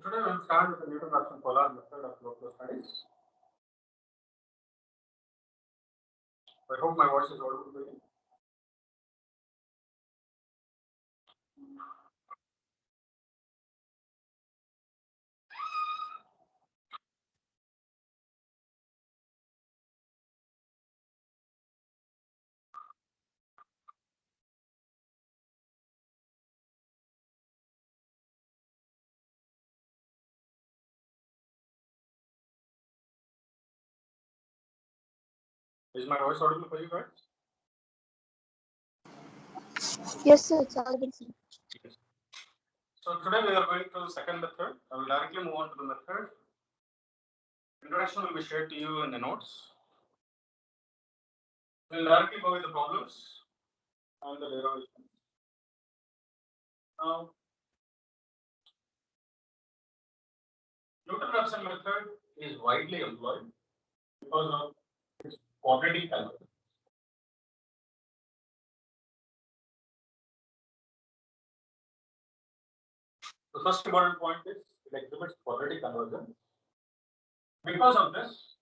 Today we will start with the Newton-Raphson polar method of flow studies. I hope my voice is audible to you. Is my voice audible for you guys? Yes, sir, it's audible. Yes. So today we are going to the second method. I will directly move on to the method. Introduction will be shared to you in the notes. We will directly go with the problems and the derivation. Now, Newton-Raphson method is widely employed because of its quadratic convergence. The first important point is it exhibits quadratic convergence. Because of this,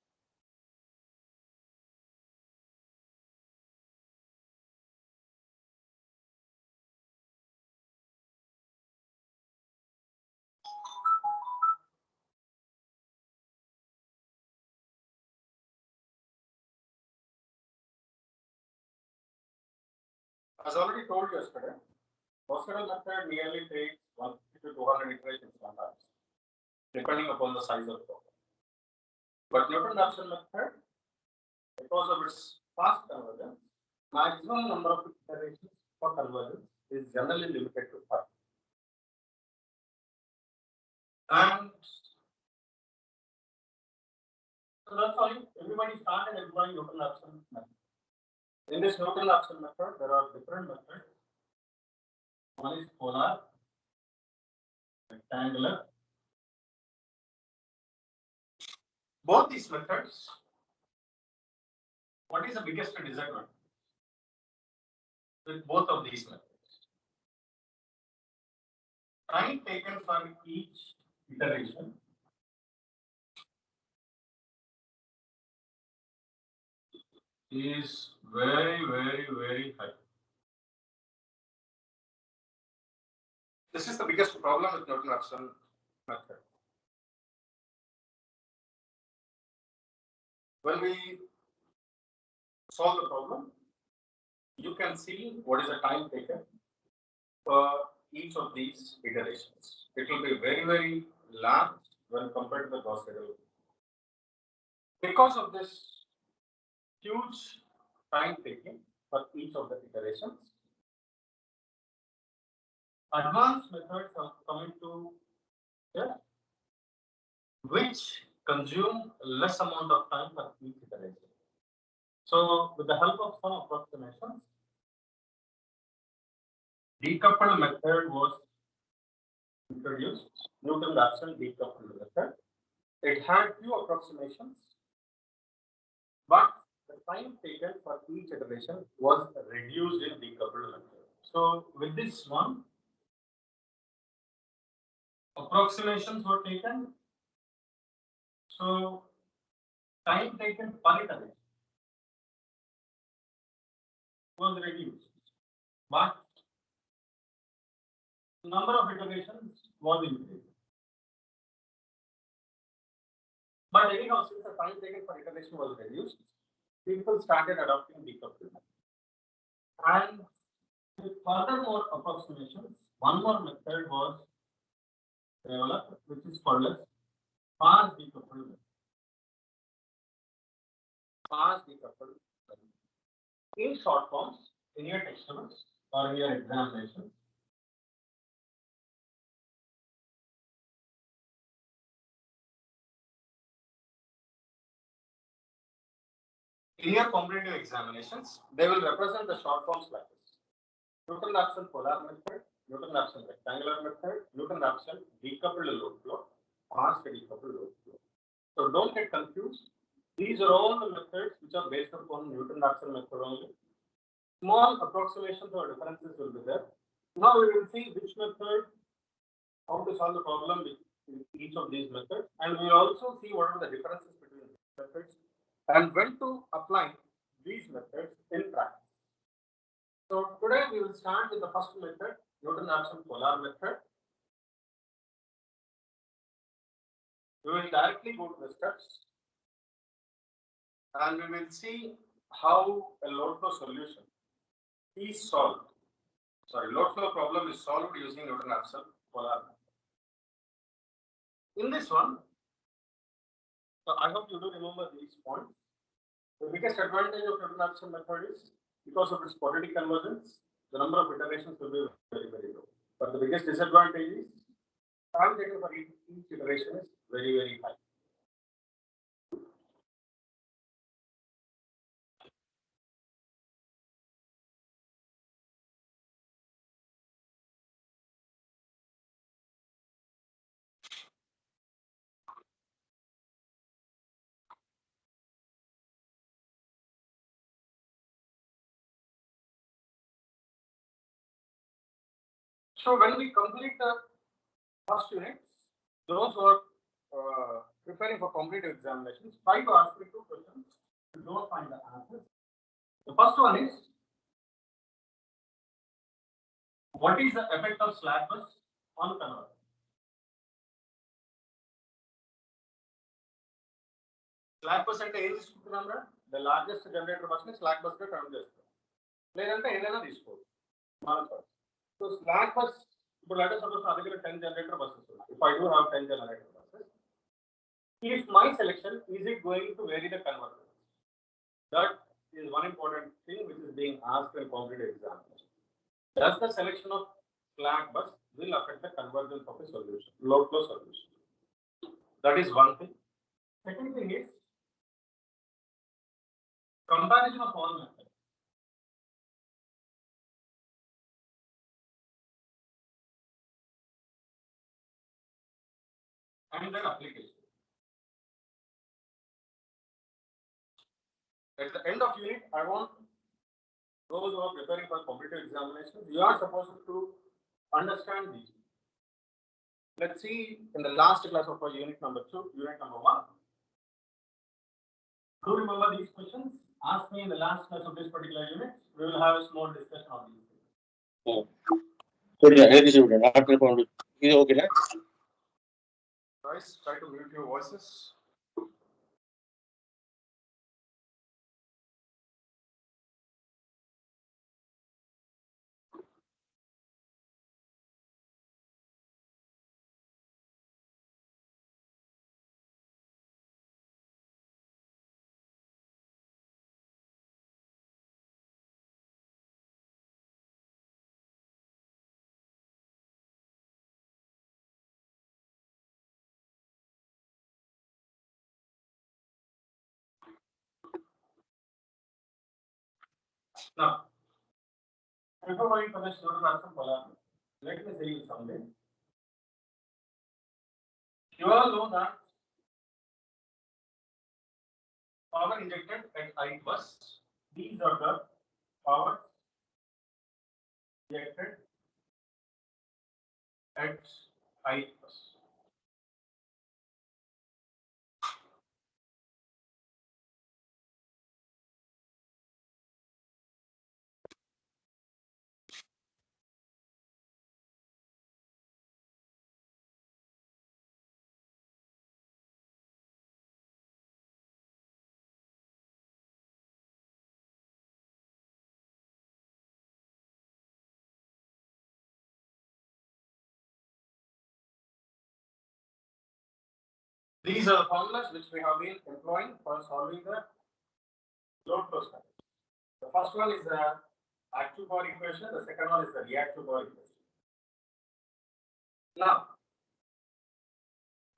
as already told you yesterday, Gauss-Seidel method nearly takes 150 to 200 iterations sometimes, depending upon the size of the problem. But Newton-Raphson method, because of its fast convergence, maximum number of iterations for convergence is generally limited to 5. And so that's why everybody started employing Newton-Raphson method. In this Newton-Raphson method, there are different methods. One is polar, rectangular. Both these methods, what is the biggest disadvantage with both of these methods? Time taken for each iteration is very high. This is the biggest problem with Newton-Raphson method. When we solve the problem, you can see what is the time taken for each of these iterations. It will be very large when compared to the Gauss-Seidel. Because of this huge time taken for each of the iterations, advanced methods are coming to which consume less amount of time for each iteration. So, with the help of some approximations, decoupled method was introduced, Newton-Raphson decoupled method. It had few approximations, but the time taken for each iteration was reduced in decoupled method. So, with this one, approximations were taken. So, time taken per iteration was reduced, but number of iterations was increased. But anyhow, since the time taken for iteration was reduced, people started adopting decoupled method. And with furthermore approximations, one more method was developed, which is called as fast decoupled method. Fast decoupled method. In short forms, in your textbooks or in your examinations, in your competitive examinations, they will represent the short forms like this: Newton-Raphson polar method, Newton-Raphson rectangular method, Newton-Raphson decoupled load flow, fast decoupled load flow. So don't get confused. These are all the methods which are based upon Newton-Raphson method only. Small approximations or differences will be there. Now we will see which method, how to solve the problem in each of these methods, and we will also see what are the differences between these methods and when to apply these methods in practice. So today we will start with the first method, Newton-Raphson polar method. We will directly go to the steps and we will see how a load flow solution is solved. Sorry, load flow problem is solved using Newton-Raphson polar method. In this one, so I hope you do remember these points. The biggest advantage of Newton-Raphson method is because of its quadratic convergence, the number of iterations will be very, very low. But the biggest disadvantage is time taken for each iteration is very, very high. So when we complete the first units, those who are preparing for competitive examinations, try to ask me two questions. You don't find the answers. The first one is, what is the effect of slack bus on converter? Slack bus అంటే ఏం తీసుకుంటున్నాం రా? The largest generator bus ని slack bus గా convert చేస్తాం. లేదంటే ఏదైనా తీసుకోవచ్చు. So slack bus, ఇప్పుడు let us suppose నా దగ్గర 10 generator buses ఉన్నాయి. If I do have 10 generator buses, if my selection is it going to vary the converter? That is one important thing which is being asked in competitive examination. Does the selection of slack bus will affect the convergence of a solution, load flow solution? That is one thing. Second thing is comparison of all methods. And their application. At the end of unit, I want those who are preparing for competitive examinations, you are supposed to understand these. Let's see in the last class of our unit number 2, unit number 1. Do you remember these questions? Ask me in the last class of this particular unit. We will have a small discussion on these things. Oh. Good, yeah, it is good. Okay, Guys, try to mute your voices. Now, before going for the Newton-Raphson polar, let me say you something. You all know that power injected at ith bus. These are the power injected at ith bus. These are the formulas which we have been employing for solving the load flow study. The first one is the active power equation, the second one is the reactive power equation. Now,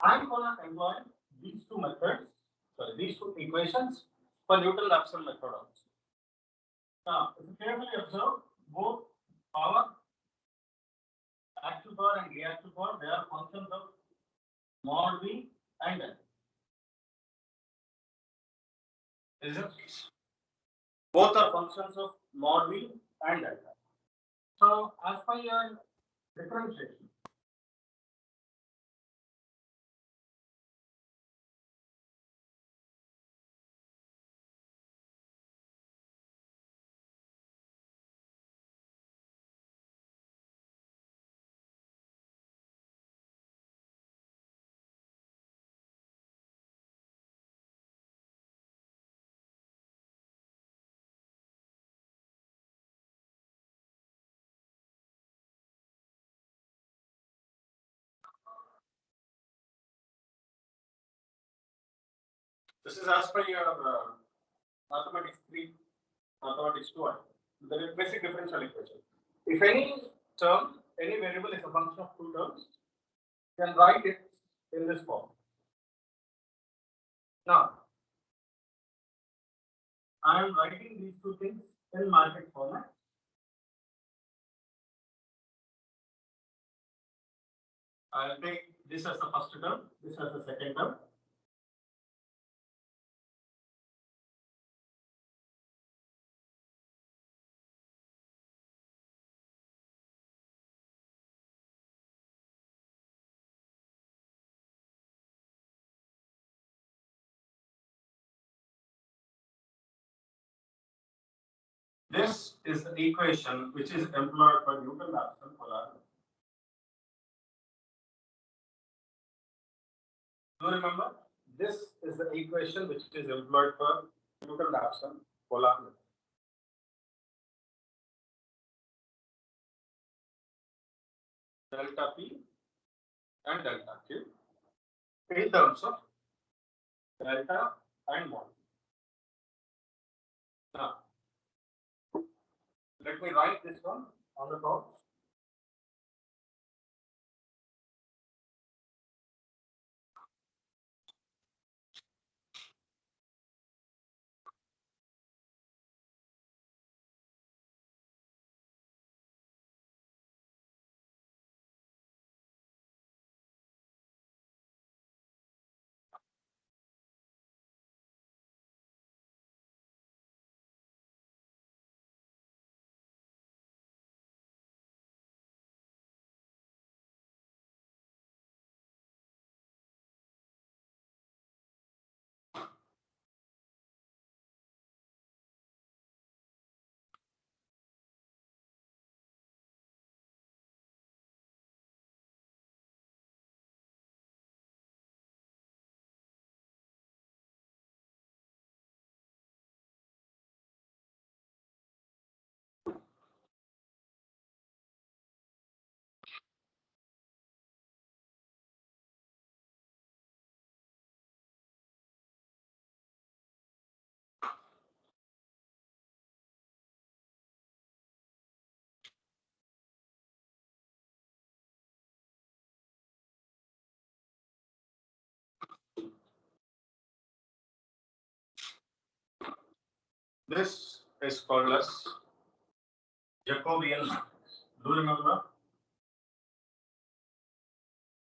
I'm going to employ these two methods, these two equations for Newton-Raphson method also. Now, if you carefully observe, both power, active power and reactive power, they are functions of mod V and L. Is it? Both are functions of mod V and L. So, as per your differentiation, This is as per your mathematics 3, mathematics 2. The basic differential equation. If any term, any variable is a function of two terms, then write it in this form. Now, I am writing these two things in market format. I'll take this as the first term, this as the second term. This is the equation which is employed by Newton-Raphson polarity. Do you remember? This is the equation which is employed for Newton-Raphson polarity. Delta P and delta Q in terms of delta and mod. Now, let me write this one on the top. This is called as Jacobian matrix. Do you remember?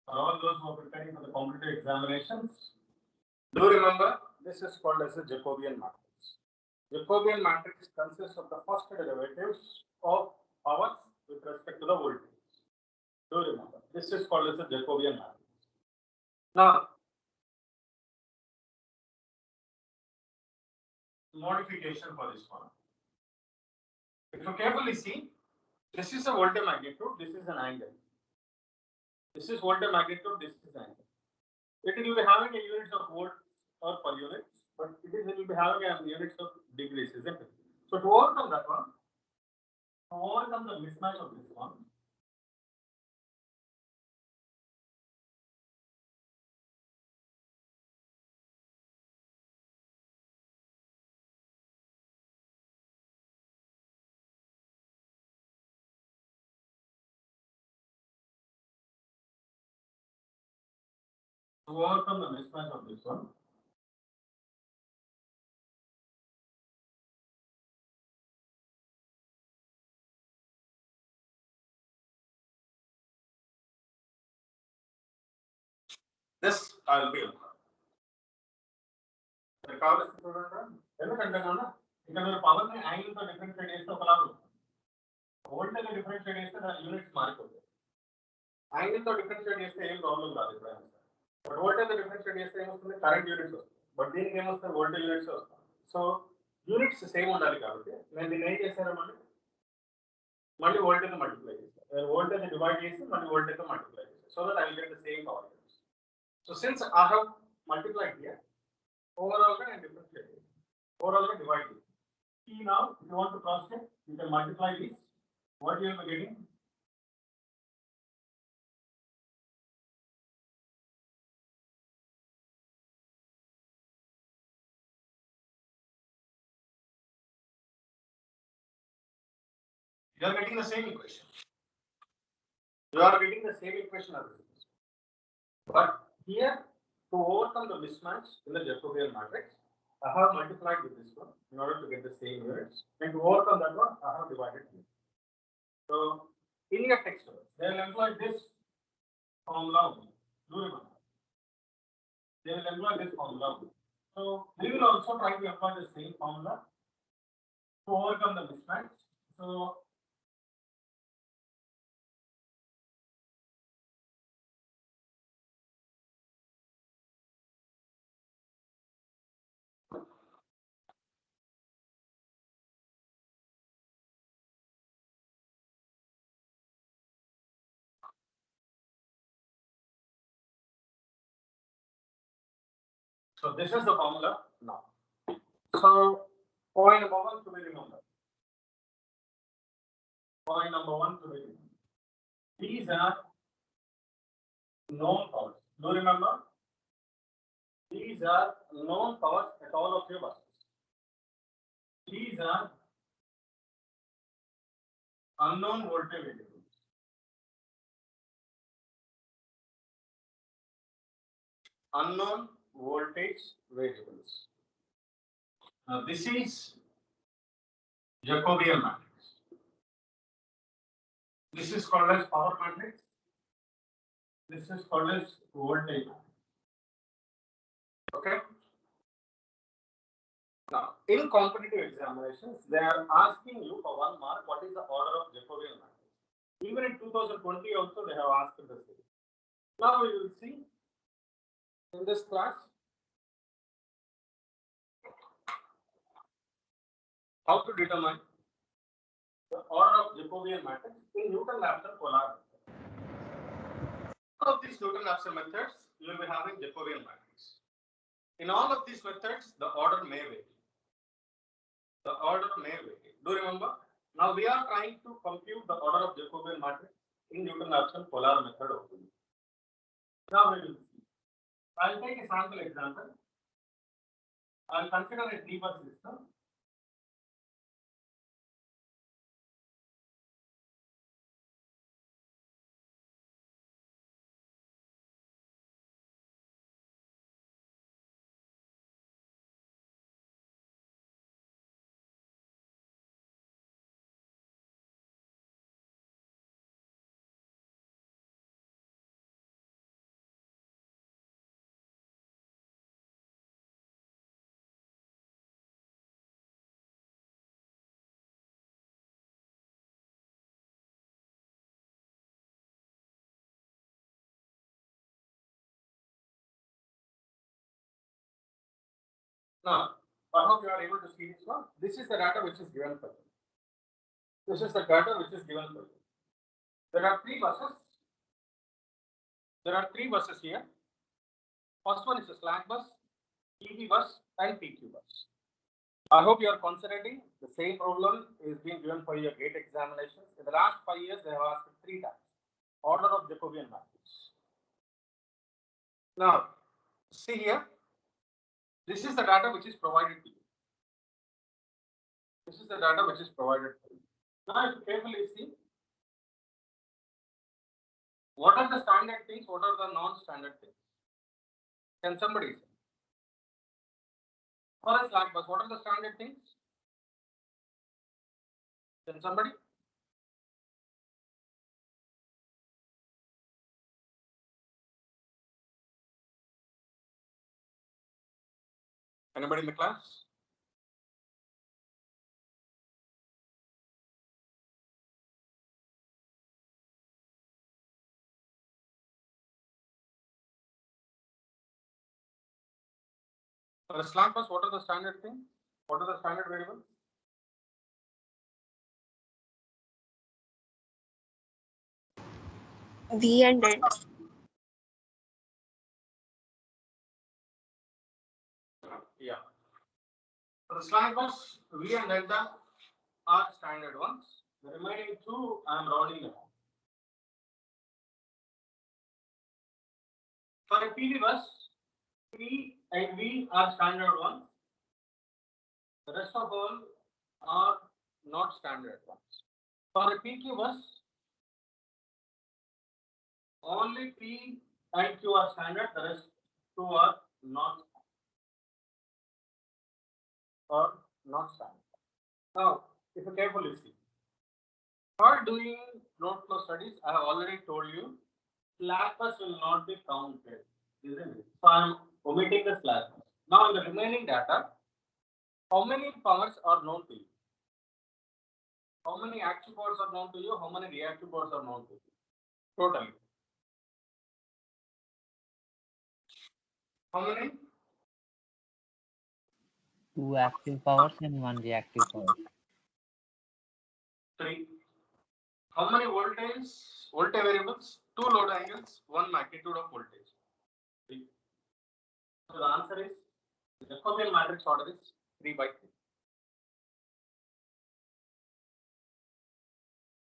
For all those who are preparing for the competitive examinations, do you remember? This is called as a Jacobian matrix. Jacobian matrix consists of the first derivatives of powers with respect to the voltage. Do you remember? This is called as a Jacobian matrix. Now, modification for this one. If you carefully see, this is a voltage magnitude, this is an angle. This is voltage magnitude, this is angle. It will be having a units of volts or per units, but it will be having a units of degrees, isn't it? So to overcome that one, to overcome the mismatch of this one, this I'll be కావాల్సిన చూడండి ఎందుకంటే నాన్న ఇక్కడ మీరు power ని angle తో differentiate చేస్తే ఒకలాగా ఉంటుంది వోల్టేజ్ డిఫరెన్షియేట్ చేస్తే దాని యూనిట్స్ మారిపోతాయి యాంగిల్ తో డిఫరెన్షియేట్ చేస్తే ఏం ప్రాబ్లం రాదు ఎప్పుడైనా బట్ వోల్టేజ్ తో డిఫరెన్షియేట్ చేస్తే ఏమొస్తుంది కరెంట్ యూనిట్స్ వస్తాయి బట్ దీనికి ఏమొస్తుంది వోల్టేజ్ యూనిట్స్ వస్తాయి సో యూనిట్స్ సేమ్ ఉండాలి కాబట్టి నేను దీన్ని ఏం చేశాను మళ్ళీ వోల్టేజ్ మల్టిప్లై చేస్తాను నేను వోల్టేజ్ డివైడ్ చేసి మళ్ళీ వోల్టేజ్ తో మల్టిప్లై చేస్తాను so that I will get the same power so since I have multiplied here overall and differentiate it. Overall divide it. See now, if you want to cross check, you can multiply this. What you will be getting? You are getting the same equation. You are getting the same equation as this. But here, to overcome the mismatch in the Jacobian matrix, I have multiplied with this one in order to get the same units. And to overcome that one, I have divided here. So, in your textbook, they will employ this formula only. Do remember. They will employ this formula only. So, we will also try to employ the same formula to overcome the mismatch. So, so this is the formula now. So, point number one to be remembered. Point number one to be remembered. These are known powers. Do you remember? These are known powers at all of your buses. These are unknown voltage variables. Unknown voltage variables. Now this is Jacobian matrix. This is called as power matrix. This is called as voltage matrix. Okay. Now, in competitive examinations, they are asking you for 1 mark what is the order of Jacobian matrix. Even in 2020 also they have asked the same. Now we will see in this class how to determine the order of Jacobian matrix in Newton-Raphson polar method. All of these Newton-Raphson methods, you will be having Jacobian matrix. In all of these methods, the order may vary. The order may vary. Do you remember? Now we are trying to compute the order of Jacobian matrix in Newton-Raphson polar method only. Now we will see. I'll take a sample example. I'll consider a 3-bus system. Now, I hope you are able to see this one. This is the data which is given for you. This is the data which is given for you. There are 3 buses. There are 3 buses here. First one is a slack bus, PV bus, and PQ bus. I hope you are considering the same problem is being given for your GATE examinations. In the last 5 years, they have asked 3 times. Order of Jacobian matrix. Now, see here. This is the data which is provided to you. This is the data which is provided to you. Now, if you carefully see, what are the standard things? What are the non-standard things? Can somebody say? For a slack bus, what are the standard things? Can somebody? Anybody in the class? For a slack bus, what are the standard things? What are the standard variables? V and N. Yeah. For the slack bus, V and delta are standard ones. The remaining 2, I am rounding them. For a PV bus, P and V are standard ones. The rest of all are not standard ones. For a PQ bus, only P and Q are standard, the rest two are not standard. Now, if you carefully see, for doing load flow studies, I have already told you slack bus will not be counted, isn't it? So I am omitting the slack bus. Now in the remaining data, how many powers are known to you? How many active powers are known to you? How many reactive powers are known to you? Totally. How many? 2 active powers and 1 reactive power. 3. How many voltage variables? 2 load angles, 1 magnitude of voltage. 3. So the answer is the Jacobian matrix order is 3 by 3.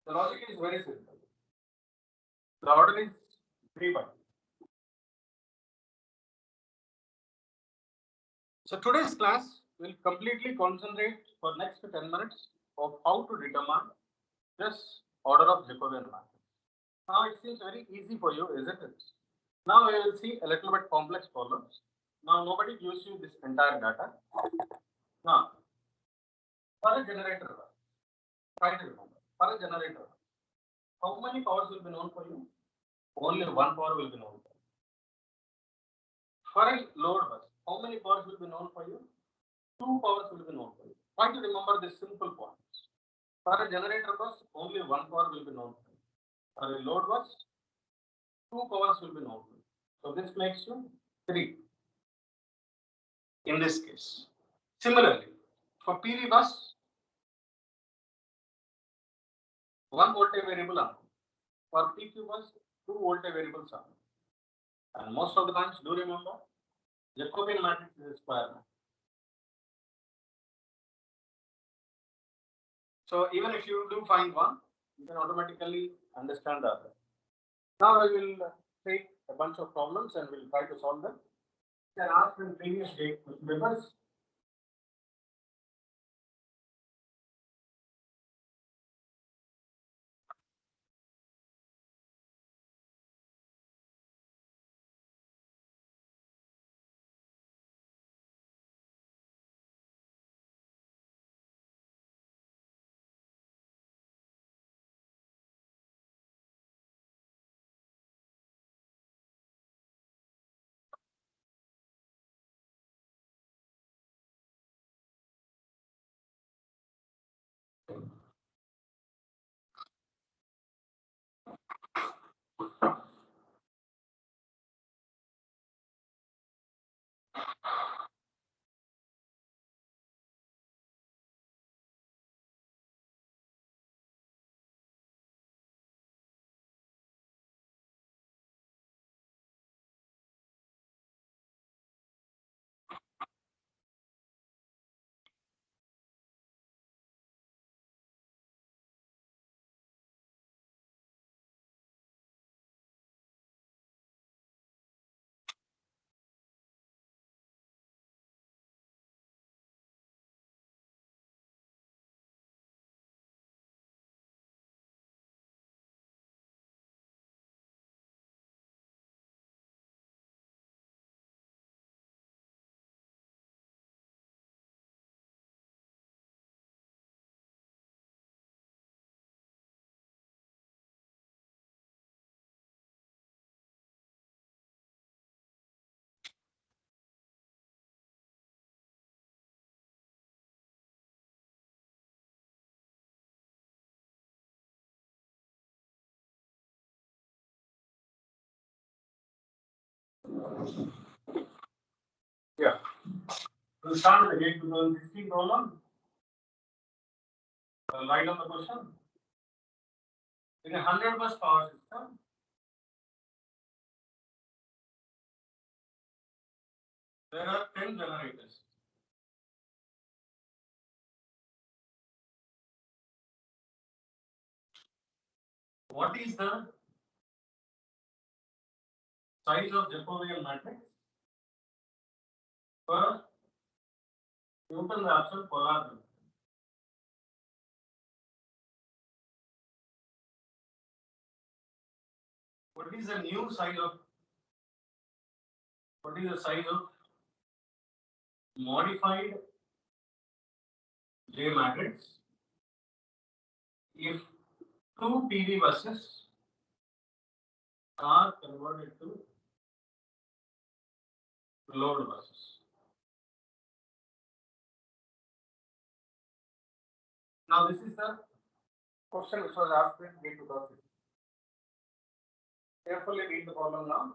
The logic is very simple. The order is 3 by 3. So today's class will completely concentrate for next 10 minutes of how to determine this order of Jacobian matrix. Now it seems very easy for you, isn't it? Now we will see a little bit complex problems. Now nobody gives you this entire data. Now, for a generator, try to remember, for a generator, how many powers will be known for you? Only 1 power will be known for you. For a load bus, how many powers will be known for you? 2 powers will be known for you. Try to remember this simple points. For a generator bus, only 1 power will be known for you. For a load bus, 2 powers will be known for you. So this makes you 3 in this case. Similarly, for PV bus, 1 voltage variable unknown. For PQ bus, 2 voltage variables are known. And most of the times, do remember, Jacobian matrix is a square matrix. So even if you do find one, you can automatically understand the other. Now I will take a bunch of problems and we'll try to solve them. They are asked in previous day papers. Yeah. We'll start with the date 2016 problem. Write on the question. In a 100 bus power system, there are 10 generators. What is the size of Jacobian matrix for Newton-Raphson polar? What is the new size of? What is the size of modified J matrix if two PV buses are converted to load buses? Now this is the question which was asked in GATE 2006. Carefully read the problem now.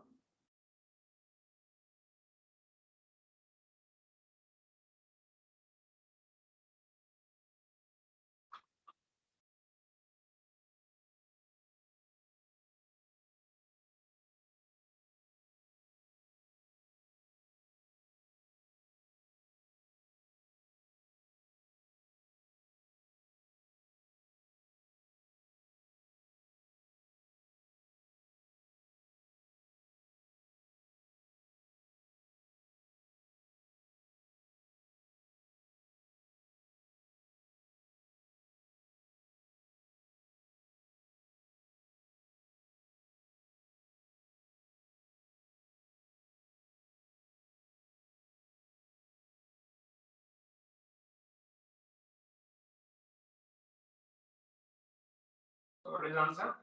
So what is the answer?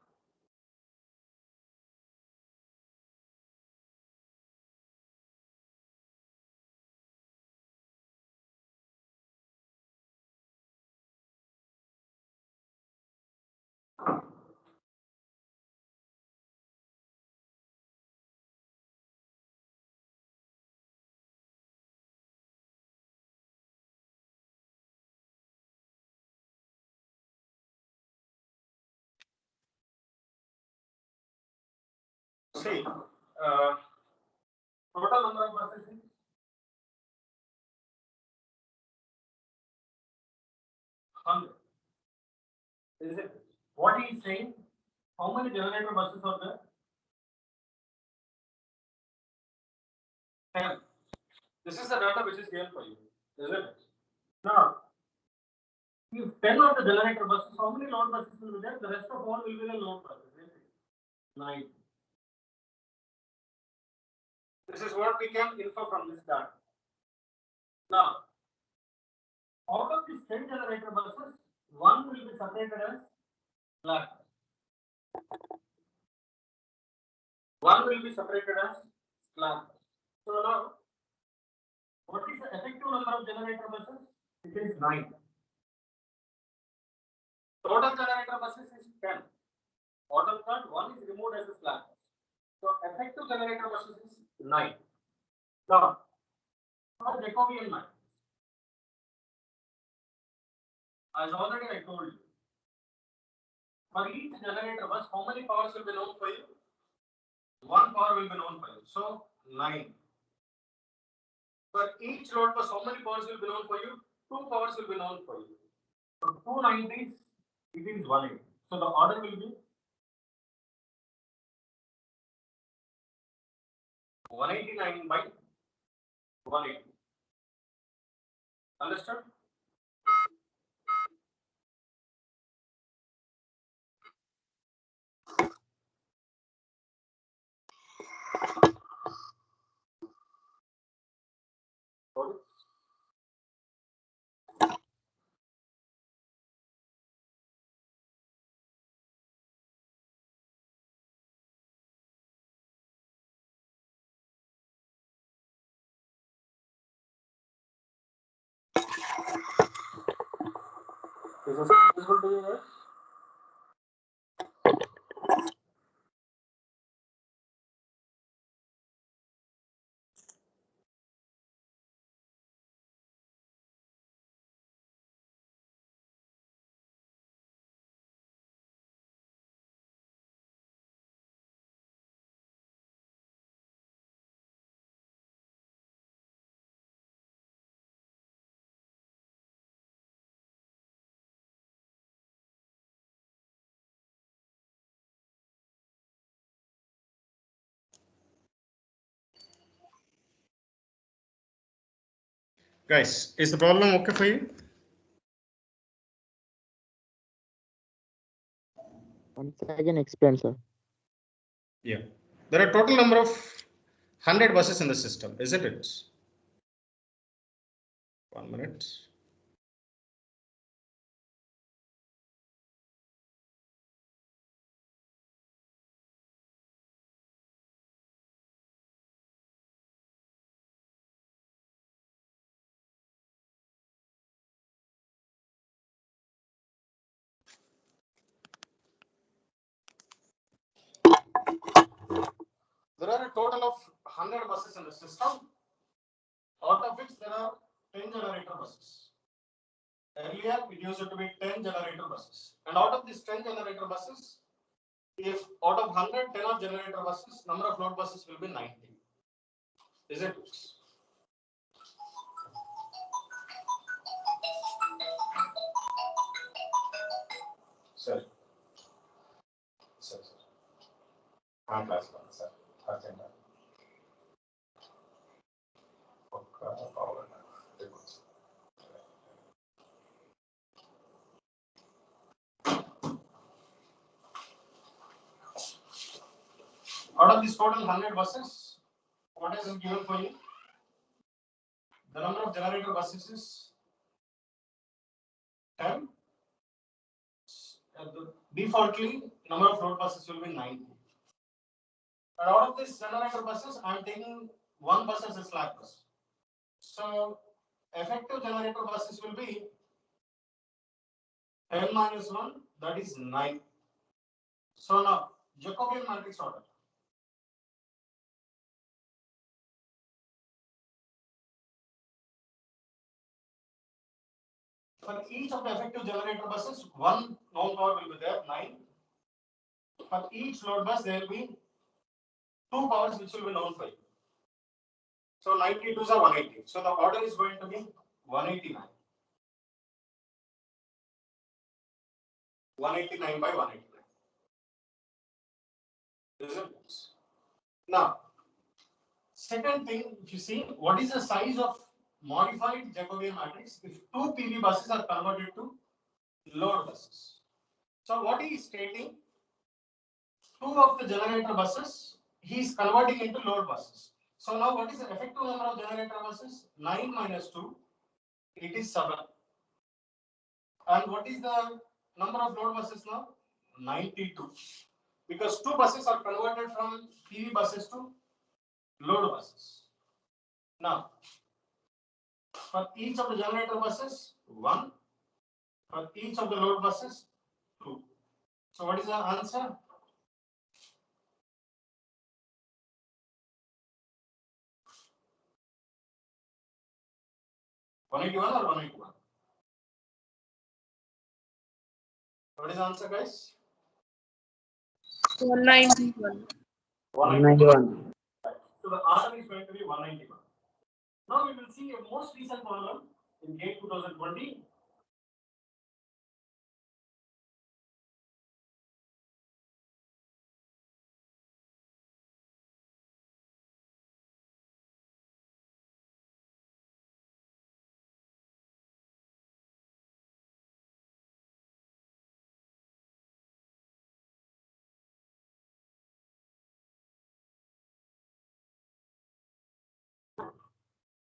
See, total number of buses is 100. Is it? What he is saying? How many generator buses are there? 10. This is the data which is given for you, isn't it? Now, if 10 of the generator buses, how many load buses will be there? The rest of all will be the load buses. 9. This is what we can infer from this data. Now, out of these 10 generator buses, one will be separated as slack. One will be separated as slack. So now, what is the effective number of generator buses? It is 9. Total generator buses is 10. Out of that, one is removed as a slack. So effective generator buses is 9. Now, for Jacobian matrix, as already I told you, for each generator bus, how many powers will be known for you? One power will be known for you. So 9. For each load bus, how many powers will be known for you? 2 powers will be known for you. So 2 90s, it is 180. So the order will be 189 by 180. Understood? Got it? Is this visible to you guys? Guys, is the problem okay for you? Once again, explain, sir. Yeah. There are total number of 100 buses in the system, isn't it? 1 minute. There are a total of 100 buses in the system, out of which there are 10 generator buses. Earlier, it used to be 10 generator buses. And out of these 10 generator buses, if out of 100, 10 are generator buses, number of load buses will be 90. Is it? Sir. Sir. Class one, sir. Agenda. Out of this total 100 buses, what is given for you? The number of generator buses is 10. Defaultly, number of load buses will be 90. And out of this generator buses, I am taking one bus as a slack bus. So effective generator buses will be 10 minus 1, that is 9. So now, Jacobian matrix order. For each of the effective generator buses, one known power will be there, 9. For each load bus, there will be 2 powers which will be known for you. So 92 is a 180. So the order is going to be 189. 189 by 189. Isn't it? Now, second thing, if you see, what is the size of modified Jacobian matrix if 2 PV buses are converted to load buses? So what he is stating, 2 of the generator buses, he is converting into load buses. So now what is the effective number of generator buses? 9 minus 2, it is 7. And what is the number of load buses now? 92. Because 2 buses are converted from PV buses to load buses. Now, for each of the generator buses, 1. For each of the load buses, 2. So what is the answer? (181) or 181? What is the answer, guys? 191. 191. So the answer is going to be 191. Now we will see a most recent problem in GATE 2020.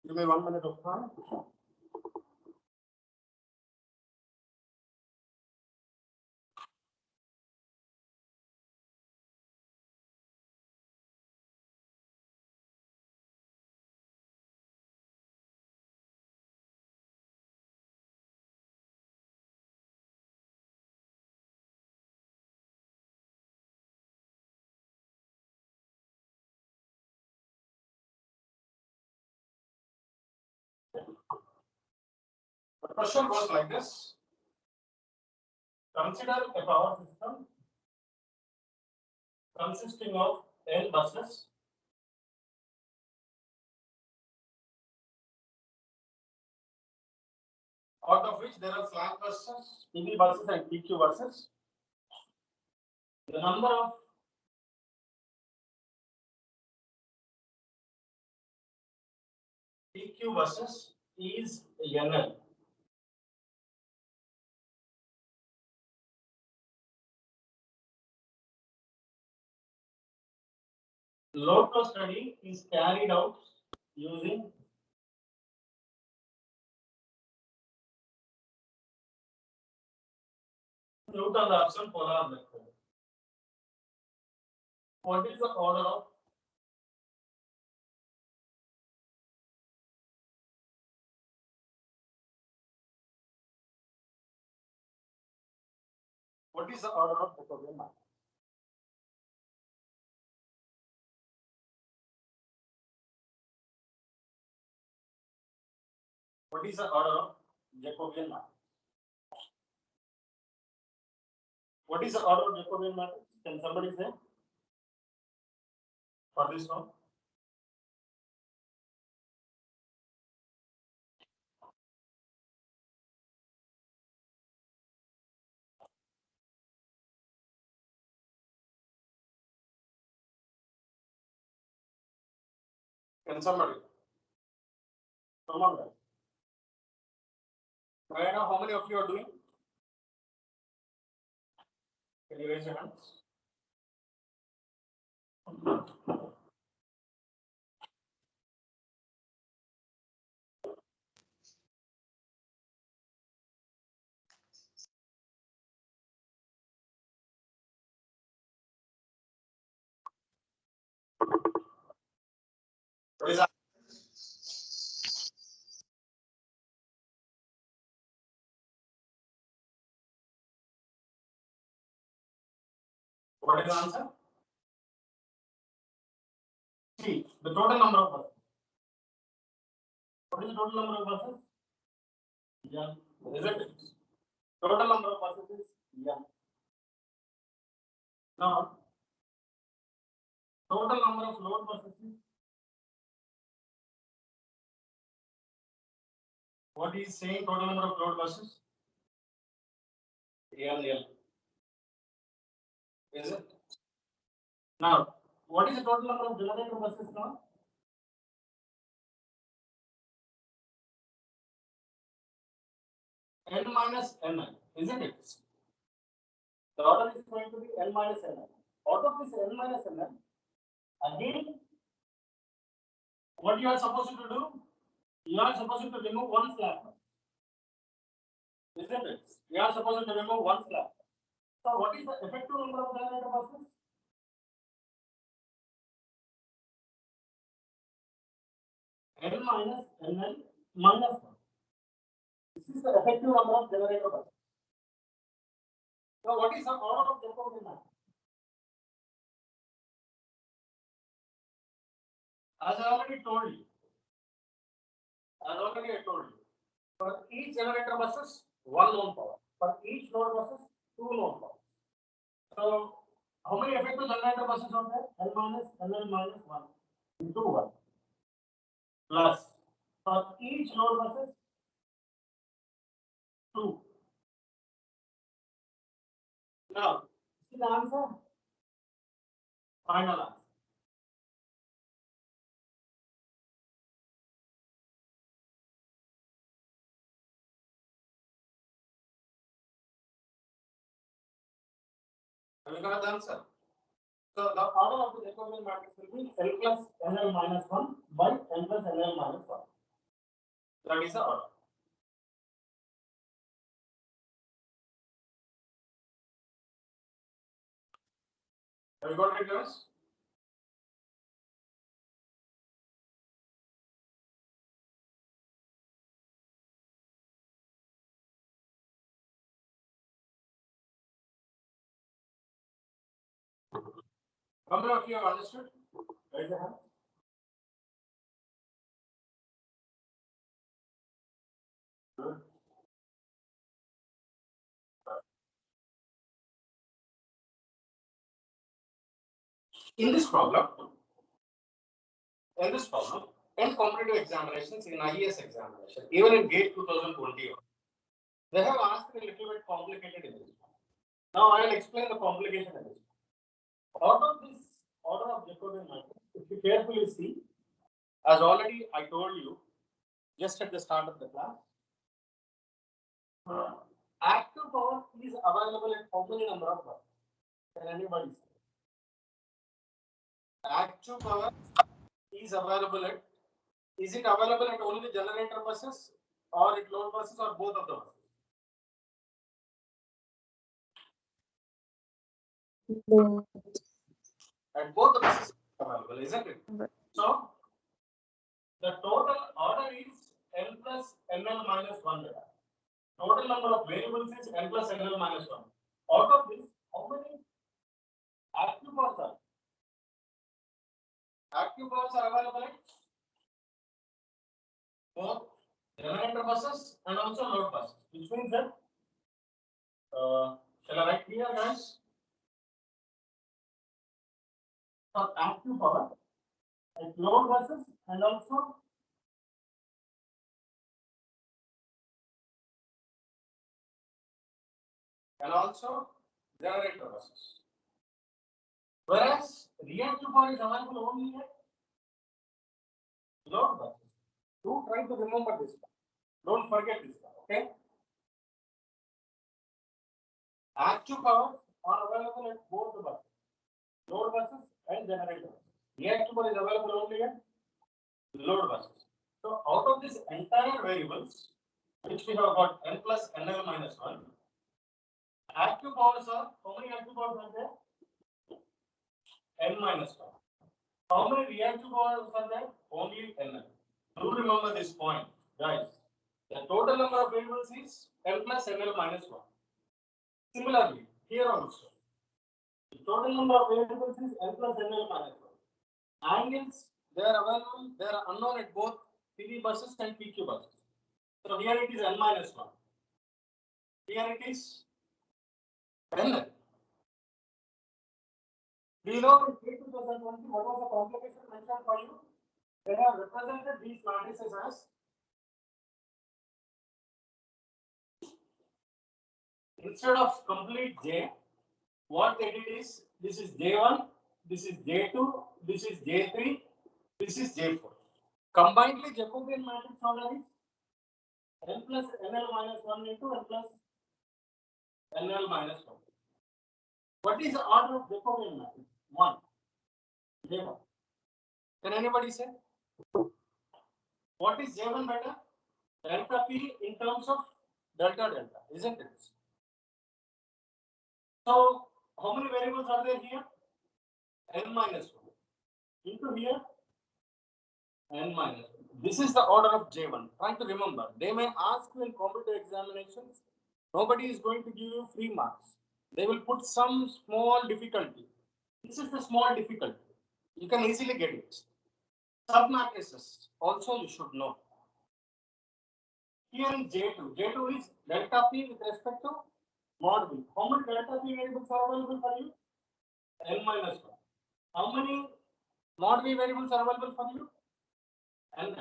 Give me 1 minute of time. The question goes like this. Consider a power system consisting of n buses out of which there are slack buses, PV buses and PQ buses. The number of PQ buses is NL. Load flow study is carried out using Newton-Raphson polar method. What is the order of Jacobian matrix? What is the order of Jacobian matrix? What is the order of Jacobian matrix? Can somebody say for this one? Can somebody? Come on, guys. May I know how many of you are doing? Can you raise your hands? What is that? What is the answer? See, the total number of buses. What is the total number of buses? Yeah, isn't it? Total number of buses is yeah. Now, total number of load buses is what is saying total number of load buses? L. Is it? Now, what is the total number of generator buses now? N minus N, isn't it? The order is going to be N minus N. Out of this N minus N, again, what you are supposed to do? You are supposed to remove one slack. Isn't it? You are supposed to remove one slack. So, what is the effective number of generator buses? N minus N minus 1. This is the effective number of generator buses. Now, what is the order of Jacobian matrix? As I already told you, for each generator buses, one known power. For each load buses, two known power. So, how many effective generator buses are there? N minus NL minus 1 into 1 plus for each load buses, 2. Now, see the answer? Final answer. Have you got the answer? So the order of the Jacobian matrix will be L plus NL minus 1 by N plus NL minus 1. That is the order. Have you got it, guys? How many of you have understood? Raise your hand. Good. In this problem, in competitive examinations, in IES examination, even in GATE 2021, they have asked a little bit complicated in this. Now I will explain the complication in this. Out of this order of Jacobian matrix, if you carefully see, as already I told you just at the start of the class, active power is available at how many number of buses? Can anybody say? Active power is available at, is it available at only generator buses or at load buses or both of the buses? At both the buses available, isn't it? So the total order is n plus nl minus 1 data. Total number of variables is n plus nl minus 1. Out of this, how many active powers are? Active powers are available at both generator buses and also load buses, which means that shall I write here, guys? For active power at load buses and also generator buses. Whereas reactive power is available only at load buses. Do try to remember this one. Don't forget this one, okay? Active powers are available at both the buses, load buses and generator buses. Reactive power is available only at load buses. So out of this entire variables, which we have got n plus nl minus 1, active powers are, how many active powers are there? N minus 1. How many reactive powers are there? Only nl. Do remember this point, guys. The total number of variables is n plus nl minus 1. Similarly, here also, the total number of variables is n plus nl minus 1. Angles, they are available, they are unknown at both PV buses and PQ buses. So here it is n minus 1. Here it is n. Below in K 2020, what was the complication mentioned for you? They have represented these matrices as, instead of complete J, what they did is, this is J1, this is J2, this is J3, this is J4. Combinedly, Jacobian matrix order is n plus nl minus 1 into n plus nl minus 1. What is the order of Jacobian matrix? 1. J1. Can anybody say? What is J1 better? Delta P in terms of delta delta, isn't it? So, how many variables are there here? N minus 1. Into here, n minus 1. This is the order of J1. Trying to remember, they may ask you in competitive examinations, nobody is going to give you free marks. They will put some small difficulty. This is the small difficulty. You can easily get it. Submatrices also you should know. Here in J2, J2 is delta P with respect to mod B. How many delta P variables are available for you? N minus 1. How many mod B variables are available for you? N.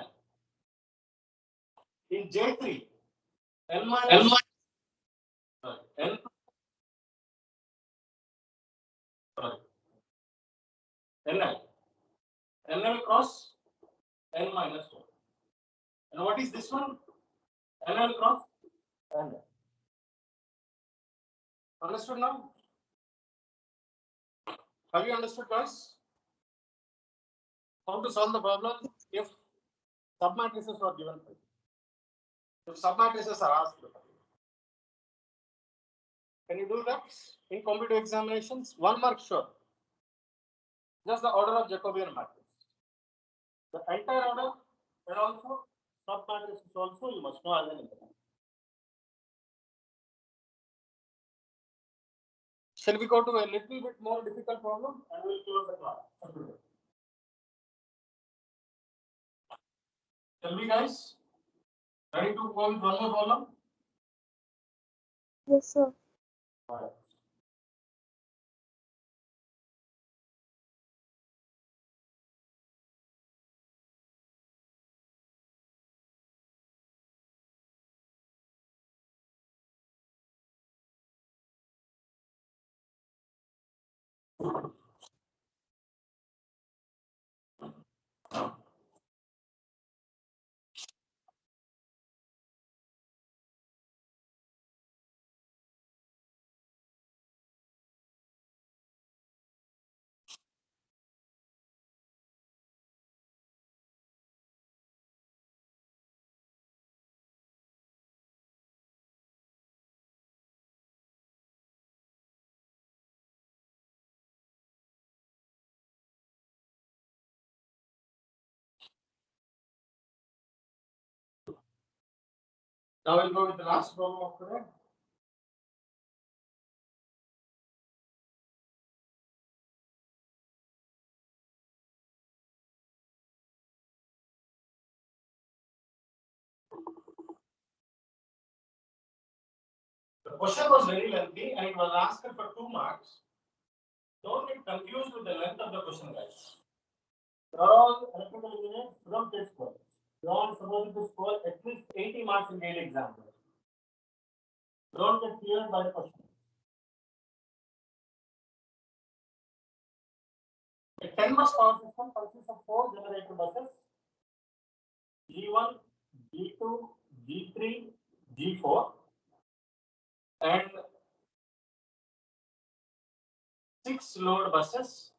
In J3, N minus N, sorry, NL. NL cross N minus 1. And what is this one? NL cross NL. Understood now? Have you understood, guys? How to solve the problem if submatrices are given for you? If submatrices are asked for you. Can you do that in competitive examinations? 1 mark, sure. Just the order of Jacobian matrix. The entire order and also submatrices also you must know as an important. Shall we go to a little bit more difficult problem and we'll close the class? Shall we, guys? Ready to go with one more problem? Yes, sir. All right. Now we'll go with the last problem of today. The question was very lengthy and it was asked for 2 marks. Don't get confused with the length of the question, guys. They're all electrical engineers, don't get score. You're all supposed to score at least 80 marks in daily exam. Don't get feared by the question. A 10 bus power system consists of 4 generator buses G1, G2, G3, G4 and 6 load buses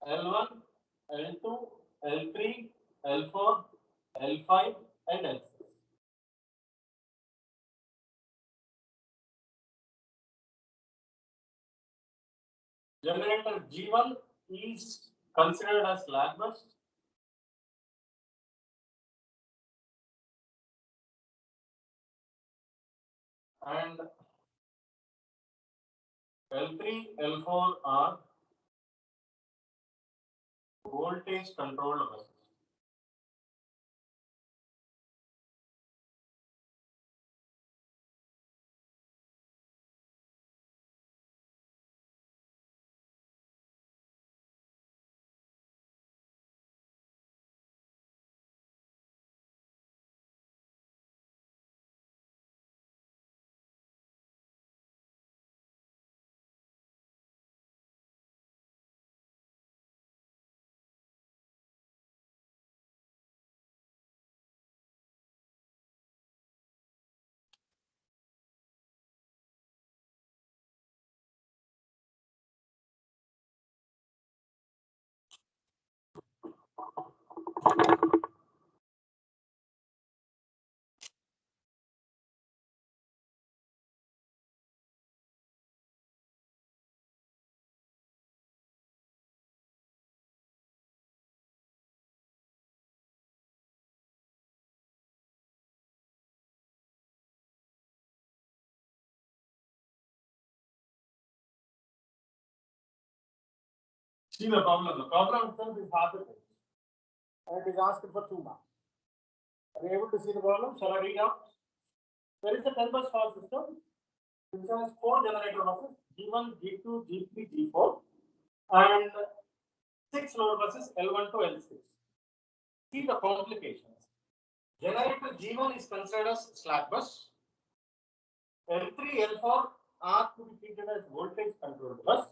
L1, L2, L3, L4, L5 and L6. Generator G1 is considered as slack bus. And L3, L4 are voltage controlled buses. See the problem. The problem itself is hard to fix. And it is asked for 2 marks. Are you able to see the problem? Shall I read out? There is a 10 bus power system which has 4 generator buses G1, G2, G3, G4 and 6 load buses L1 to L6. See the complications. Generator G1 is considered as slack bus. L3, L4 are to be treated as voltage controlled bus.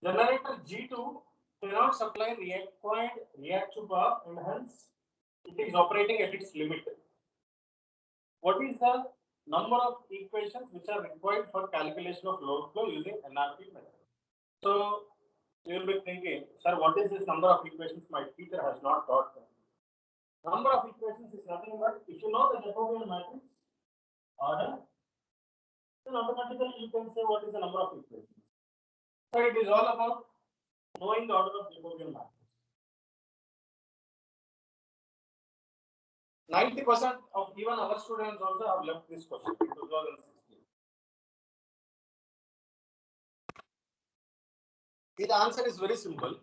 Generator G2 cannot supply required reactive power and hence it is operating at its limit. What is the number of equations which are required for calculation of load flow using NRP method? So you will be thinking, sir, what is this number of equations my teacher has not taught me? Number of equations is nothing but if you know the Jacobian matrix order, then automatically you can say what is the number of equations. So it is all about knowing the order of Jacobian matrix. 90% of even our students also have left this question in 2016. The answer is very simple.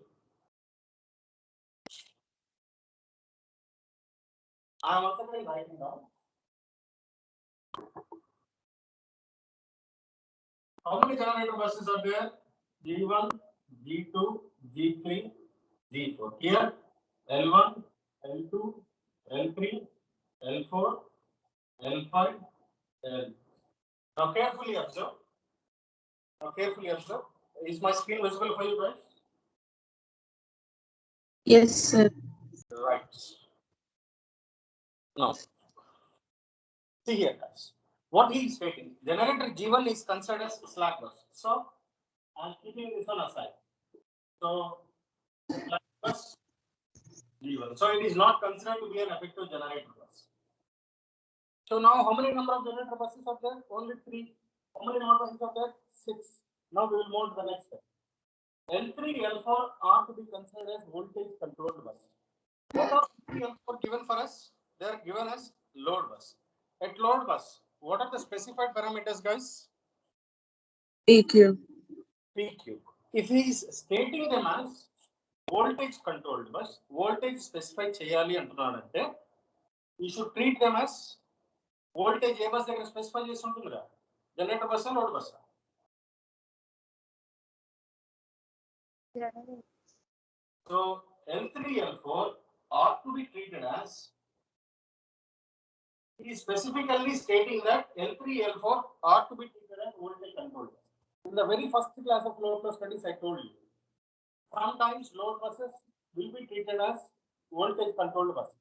I am also writing down. How many generator buses are there? G1, G2, G3, G4. Here, L1, L2, L3, L4, L5, L. Now carefully observe. Is my screen visible for you guys? Yes, sir. Right. Now, see here, guys. What he is stating, generator G1 is considered as slack bus. So, I'm keeping this one aside. So, slack bus G1. So, it is not considered to be an effective generator bus. So, now how many number of generator buses are there? Only 3. How many number of buses are there? 6. Now, we will move to the next step. L3, L4 are to be considered as voltage controlled buses. What are L3, L4 given for us? they are given as load bus. At load bus, what are the specified parameters, guys? PQ. PQ. If he is stating them as voltage controlled bus, voltage specify cheyali antunnadante, you should treat them as voltage A bus దగ్గర specify చేసి ఉంటుందిరా, generator bus load bus. So L3 L4 ought to be treated as, he is specifically stating that L3 L4 ought to be treated as voltage controlled bus. In the very first class of load flow studies I told you, sometimes load buses will be treated as voltage controlled buses,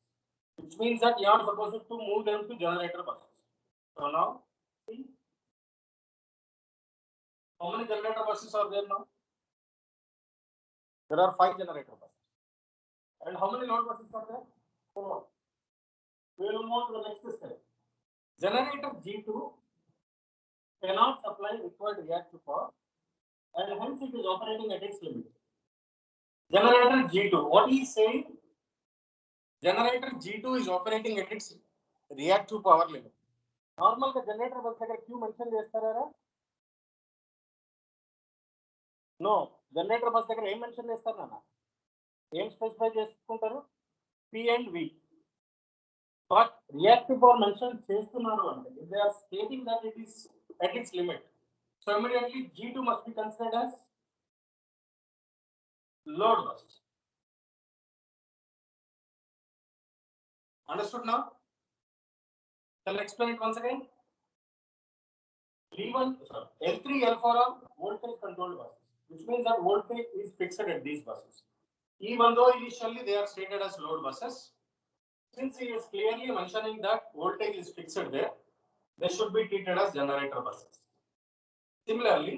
which means that you are supposed to move them to generator buses. So now, see, how many generator buses are there now? There are 5 generator buses. And how many load buses are there? 4. We will move to the next step. Generator G2 cannot supply required reactive power, and hence it is operating at its limit. Generator G2, what he is saying? Generator G2 is operating at its reactive power limit. Normal generator bus దగ్గర Q mention చేస్తారా? No, generator bus దగ్గర ఏం mention చేస్తారు నాన్న? ఏం specify చేసుకుంటారు? P and V. But reactive power mention చేస్తున్నారు అంటే, if they are stating that it is at its limit, so immediately G2 must be considered as load bus. Understood now? Shall I explain it once again? L3, L4 are voltage controlled buses, which means that voltage is fixed at these buses. Even though initially they are stated as load buses, since he is clearly mentioning that voltage is fixed there, they should be treated as generator buses. Similarly,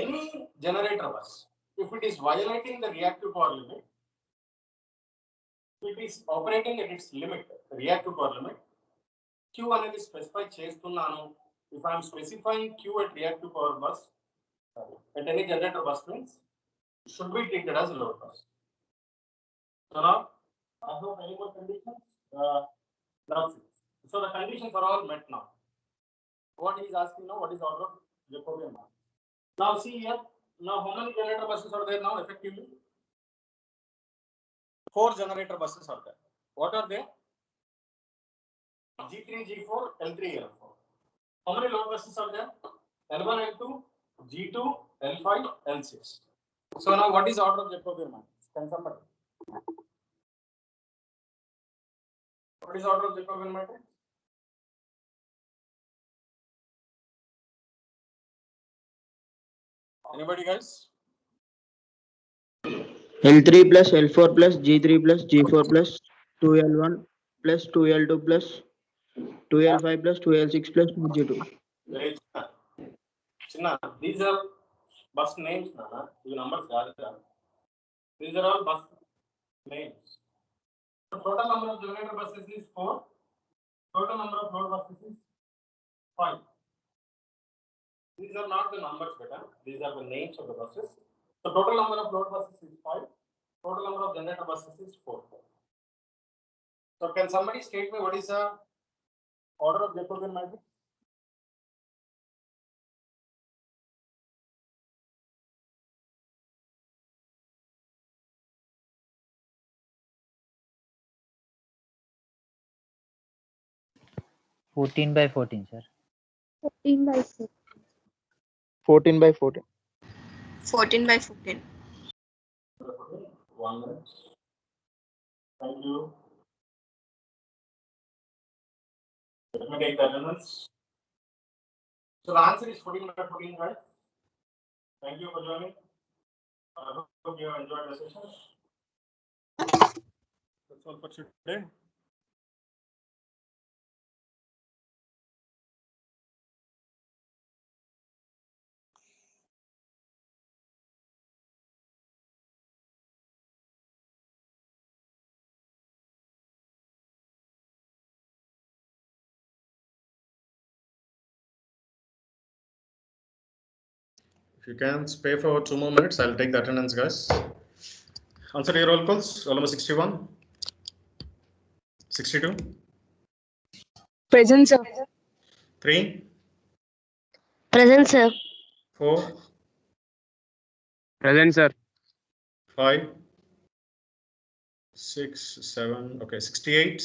any generator bus, if it is violating the reactive power limit, it is operating at its limit, reactive power limit, Q అనేది specify చేస్తున్నాను. If I am specifying Q at reactive power bus, at any generator bus means it should be treated as a load bus. So now, I hope any more conditions? So the conditions are all met now. What he is asking now, what is order of Jacobian mass? Now see here, now how many generator buses are there now effectively? 4 generator buses are there. What are they? G3, G4, L3, L4. How many load buses are there? L1, L2, G2, L5, L6. So now what is order of Jacobian matrix? Can somebody? What is order of Jacobian matrix? Anybody guys? L3 plus L4 plus G3 plus G4 plus 2L1 plus 2L2 plus 2L5 plus 2L6 plus 2G2. Chinna, these are bus names, Nana. These numbers are. These are all bus names. The total number of generator buses is 4. Total number of load buses is 5. These are not the numbers, beta. These are the names of the buses. The total number of load buses is 5. Total number of generator buses is 4. So can somebody state me what is the order of Jacobian matrix? Fourteen by 14, sir. 14 by 4. 14 by 14. 14 by 14. 1 minute. Thank you. Let me take the attendance. So the answer is 14 by 14, right? Thank you for joining. I hope you have enjoyed the session. That's all for today. If you can spare for 2 more minutes, I'll take the attendance, guys. Answer your roll calls. Roll number 61, 62. Present, sir. 3, Present, sir. 4, Present, sir. 5, 6, 7, okay, 68,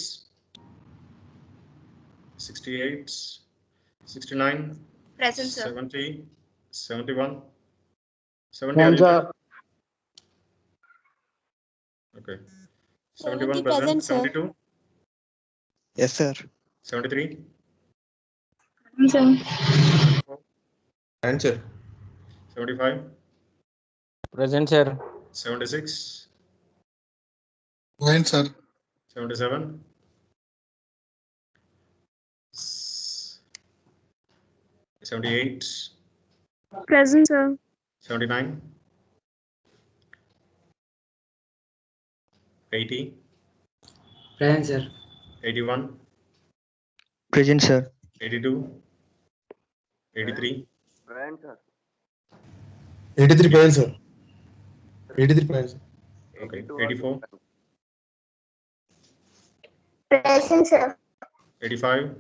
68, 69, Present, sir. 70, 71, 70, Present, are you sir. okay, 71 present, 72, Yes, sir. 73, Present, sir. 74, Answer. 75, Present, sir. 76, Nine, sir. 77, 78, Present, sir. 79, 80, Present, sir. 81, Present, sir. 82, 83, 83 present, sir. 83 present. okay, 84, Present, sir. 85,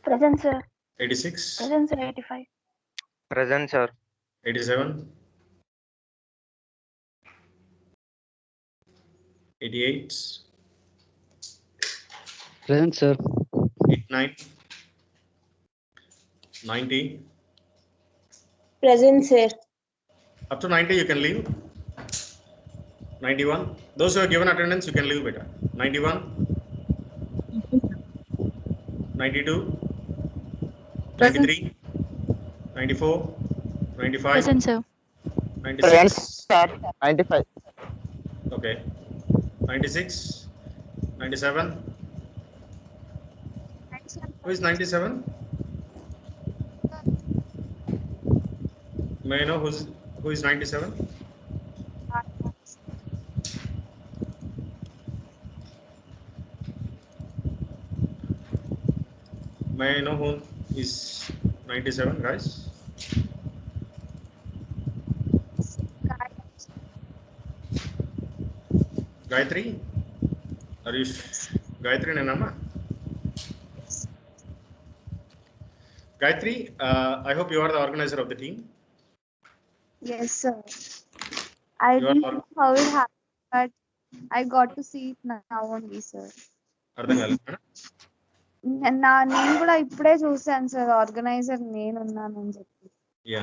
Present, sir. 86, Present, sir. 85. Present, sir. 87, 88, Present, sir. 89, 90, Present, sir. up to 90 you can leave. 91, those who are given attendance you can leave better. 91, 92, 93, 94, 95, Present, sir. 96, sir. 95. okay, 96, 97, who is 97? May I know who is 97? May I know who is 97, guys? Gayatri? Are you Gayatri Nanama? Gayatri, I hope you are the organizer of the team. Yes, sir. I You are didn't know how it happened, but I got to see it now only, sir. అర్థం కాలేదు నేను కూడా ఇప్పుడే చూసాను sir organiser నేనున్నానని చెప్పి. Yeah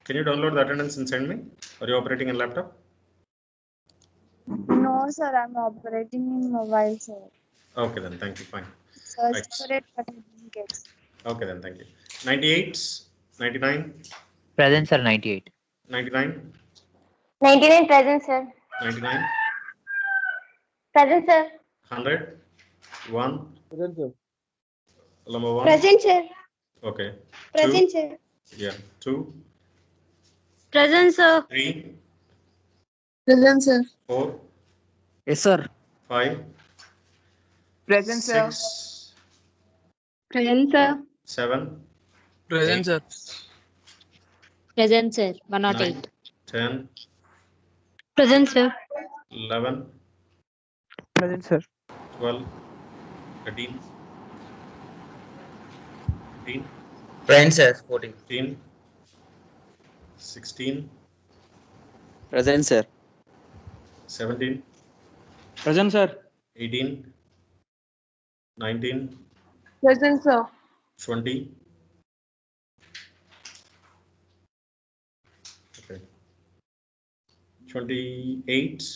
can you download the attendance and send me? Are you operating in laptop? No, sir, I'm operating in mobile, sir. Okay then, thank you, fine. Search Right. for it, but I didn't get. Okay then, thank you. 98, 99, Present, sir. 98. 99, 99 present, sir. 99, Present, sir. 100, 1, Present, sir. number 1, Present, sir. okay, 2, Present, sir. yeah, 2, Present, sir. 3, Present, sir. 4, Yes, sir. 5, Present, 6, Present, sir. 7, Present, 8, sir. Present, sir. 9, 10, Present, sir. 11, Present, sir. 12, 13, 15, Present, sir. 14. 15, 16, Present, sir. 17, Present, sir. 18, 19, Present, sir. 20. Okay. 28,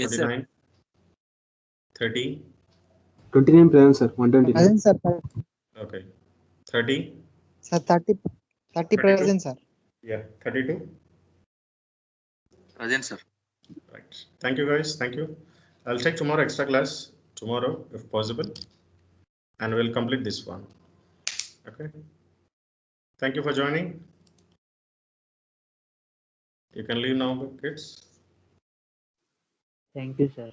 Yes, sir. 29, 30, 29 present, sir. 120. Present, sir. okay, 30, Sir, 30 22. present, sir. Yeah, 32. Present, sir. Right. Thank you, guys. Thank you. I'll take tomorrow extra class tomorrow if possible, and we'll complete this one. Okay. Thank you for joining. You can leave now, kids. Thank you, sir.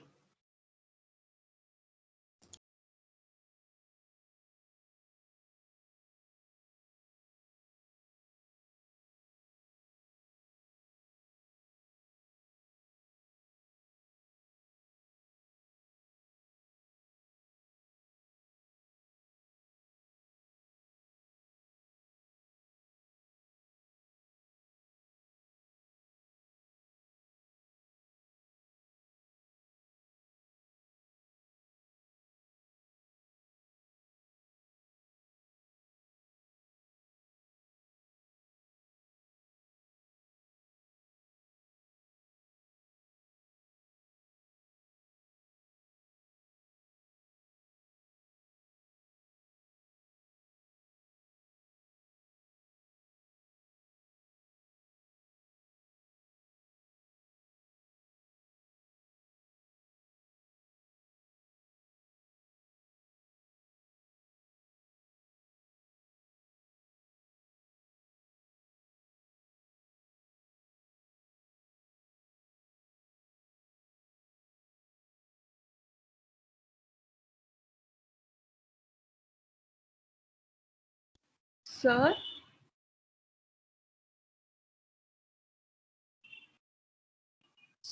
Sir.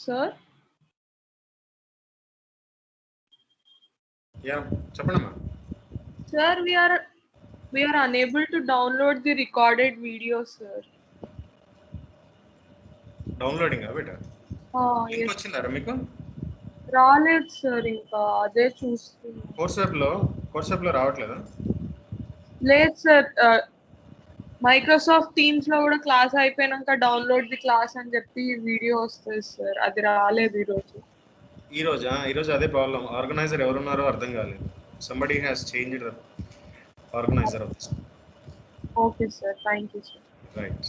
Sir. Yeah చెప్పండమ్మా. Sir, we are unable to download the recorded video, sir. Downloading beta link Yes. వచ్చిందారా మీకు? రాలేదు sir, ఇంకా అదే చూస్తున్నా. Course యాప్లో రావట్లేదా? లేదు sir, Microsoft teams లో కూడా క్లాస్ అయిపోయినాక డౌన్లోడ్ ది క్లాస్ అని చెప్పి వీడియో వస్తుంది సార్, అది రాలేదు ఈరోజు. ఈరోజు అదే ప్రాబ్లం. ఆర్గనైజర్ ఎవరున్నారో అర్థం కాలేదు. Somebody has changed organiser of this. Okay sir, thank you sir. Right.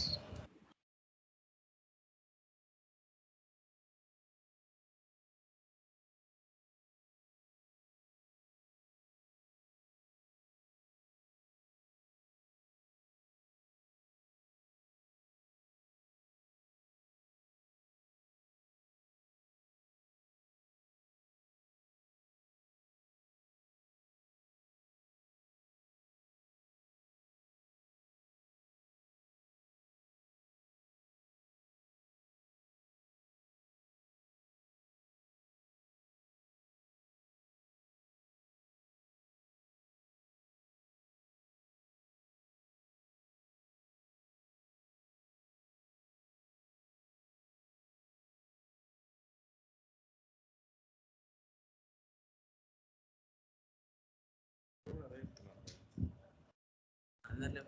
అందరు